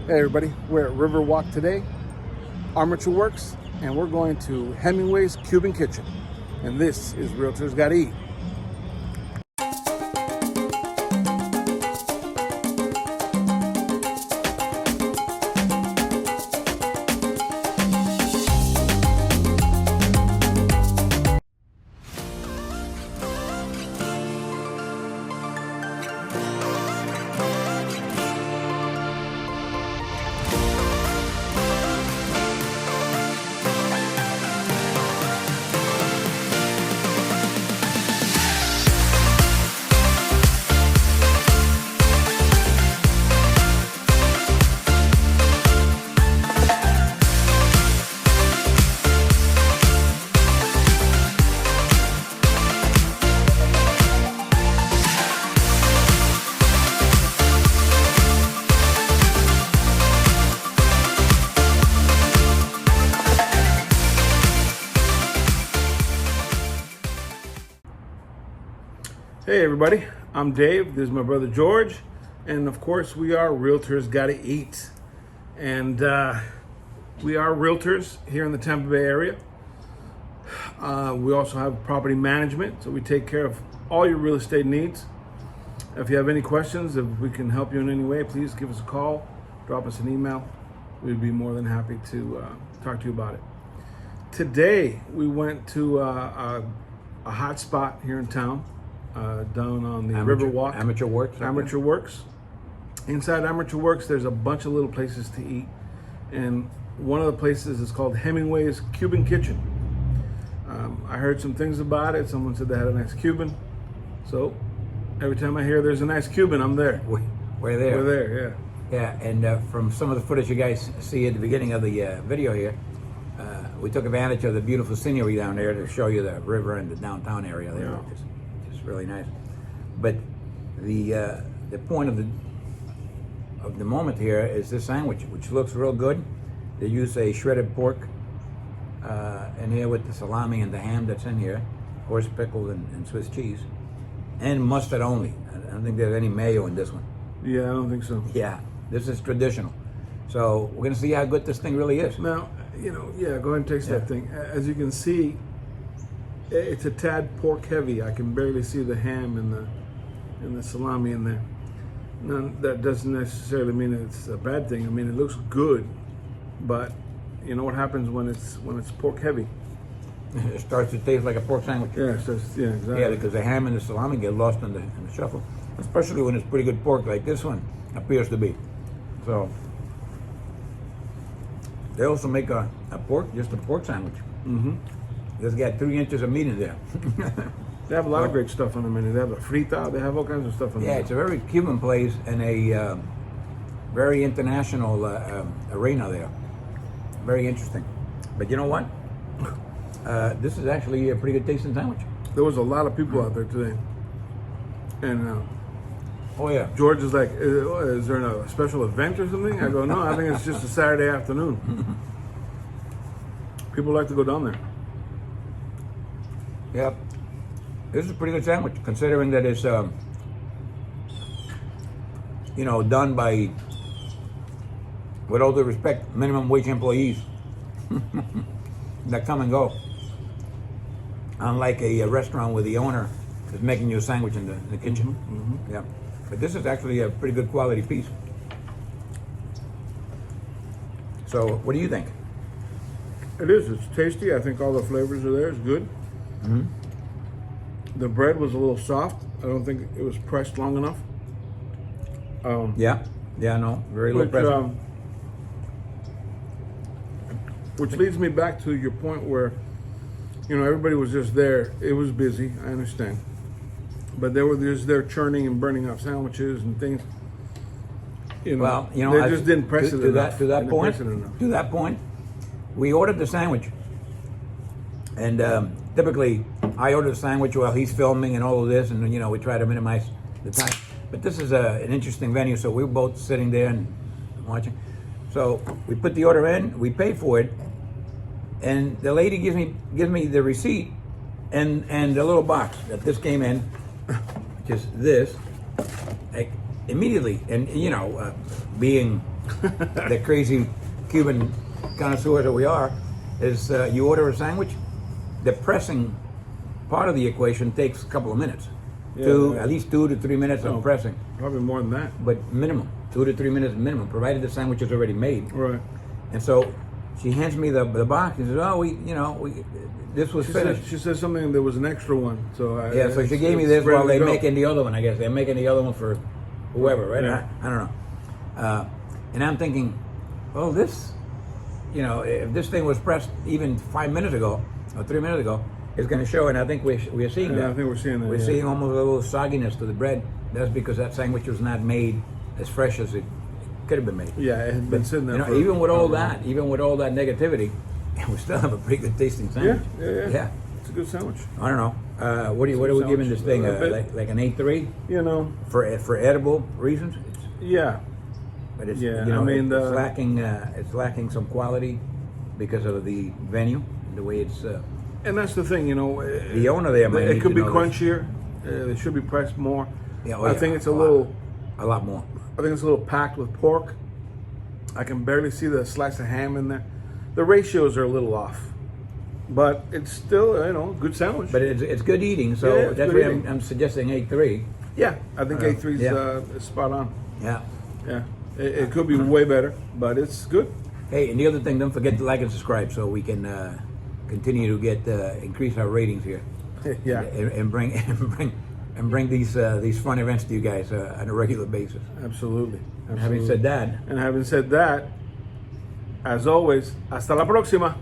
Hey everybody, we're at Riverwalk today, Armature Works, and we're going to Hemingway's Cuban Kitchen. And this is Realtors Gotta Eat. Hey everybody, I'm Dave, this is my brother George, and of course we are Realtors Gotta Eat. And we are realtors here in the Tampa Bay area. We also have property management, so we take care of all your real estate needs. If you have any questions, if we can help you in any way, please give us a call, drop us an email. We'd be more than happy to talk to you about it. Today we went to a hot spot here in town. Down on the Riverwalk. Armature Works. Armature Works. Inside Armature Works, there's a bunch of little places to eat, and one of the places is called Hemingway's Cuban Kitchen. I heard some things about it. Someone said they had a nice Cuban, so every time I hear there's a nice Cuban, I'm there. We're there. We're there, yeah. Yeah, and from some of the footage you guys see at the beginning of the video here, we took advantage of the beautiful scenery down there to show you the river and the downtown area there. Yeah. Which is really nice. But the point of the moment here is this sandwich, which looks real good. They use a shredded pork in here with the salami and the ham that's in here, horse pickle and Swiss cheese, and mustard only. I don't think there's any mayo in this one. Yeah, I don't think so. Yeah, this is traditional. So we're gonna see how good this thing really is. Now, go ahead and taste that thing. As you can see, it's a tad pork heavy. I can barely see the ham and the salami in there. Now, that doesn't necessarily mean it's a bad thing. I mean, it looks good, but you know what happens when it's pork heavy? It starts to taste like a pork sandwich. Yeah, exactly. Yeah, because the ham and the salami get lost in the shuffle, especially when it's pretty good pork like this one appears to be. So they also make a pork sandwich. Mm-hmm. It's got 3 inches of meat in there. They have a lot of great stuff on the menu. They have a frita. They have all kinds of stuff on the menu. Yeah, it's a very Cuban place and a very international arena there. Very interesting. But you know what? This is actually a pretty good tasting sandwich. There was a lot of people out there today. And Oh yeah. George is like, is there a special event or something? I go, no, I think it's just a Saturday afternoon. People like to go down there. Yep. This is a pretty good sandwich, considering that it's, done by, with all due respect, minimum wage employees that come and go. Unlike a restaurant where the owner is making you a sandwich in the kitchen. Mm-hmm. Yeah. But this is actually a pretty good quality piece. So, what do you think? It is. It's tasty. I think all the flavors are there. It's good. Mm-hmm. The bread was a little soft. I don't think it was pressed long enough. Very low pressure. Which leads me back to your point where, everybody was just there. It was busy. I understand, but they were just there churning and burning up sandwiches and things. They just didn't press it enough. To that point, we ordered the sandwich, and typically I order the sandwich while he's filming and all of this, and we try to minimize the time. But this is an interesting venue, so we're both sitting there and watching. So we put the order in, we pay for it, and the lady gives me the receipt and the little box that this came in, which is this, like, immediately. And being the crazy Cuban connoisseurs that we are, is you order a sandwich, the pressing part of the equation takes a couple of minutes. At least 2 to 3 minutes of pressing. Probably more than that. But minimum, 2 to 3 minutes minimum, provided the sandwich is already made. Right. And so she hands me the box and says, "Oh, this was finished." She said something. There was an extra one. So So she gave me this while they're making the other one. I guess they're making the other one for whoever, right? Yeah. I don't know. And I'm thinking, well, this, if this thing was pressed even 5 minutes ago or 3 minutes ago, it's going to show. And I think we're seeing that. I think we're seeing that. We're seeing almost a little sogginess to the bread. That's because that sandwich was not made as fresh as it could have been made. Yeah, it had been sitting there. Even with all that negativity, we still have a pretty good tasting sandwich. Yeah. It's a good sandwich. I don't know. What are we giving this thing? Like an 8.3? For edible reasons. But it's it's lacking some quality because of the venue, the way it's. And that's the thing, the owner there might it need could to be know crunchier. It should be pressed more. Yeah, I think it's a lot more. I think it's a little packed with pork. I can barely see the slice of ham in there. The ratios are a little off, but it's still a good sandwich. But it's good eating, so that's why I'm suggesting 8.3. Yeah, I think 8.3 is spot on. Yeah. It could be way better, but it's good. Hey, and the other thing, don't forget to like and subscribe so we can continue to get increase our ratings here. Yeah, and bring these fun events to you guys on a regular basis. Absolutely. And having said that, as always, hasta la próxima.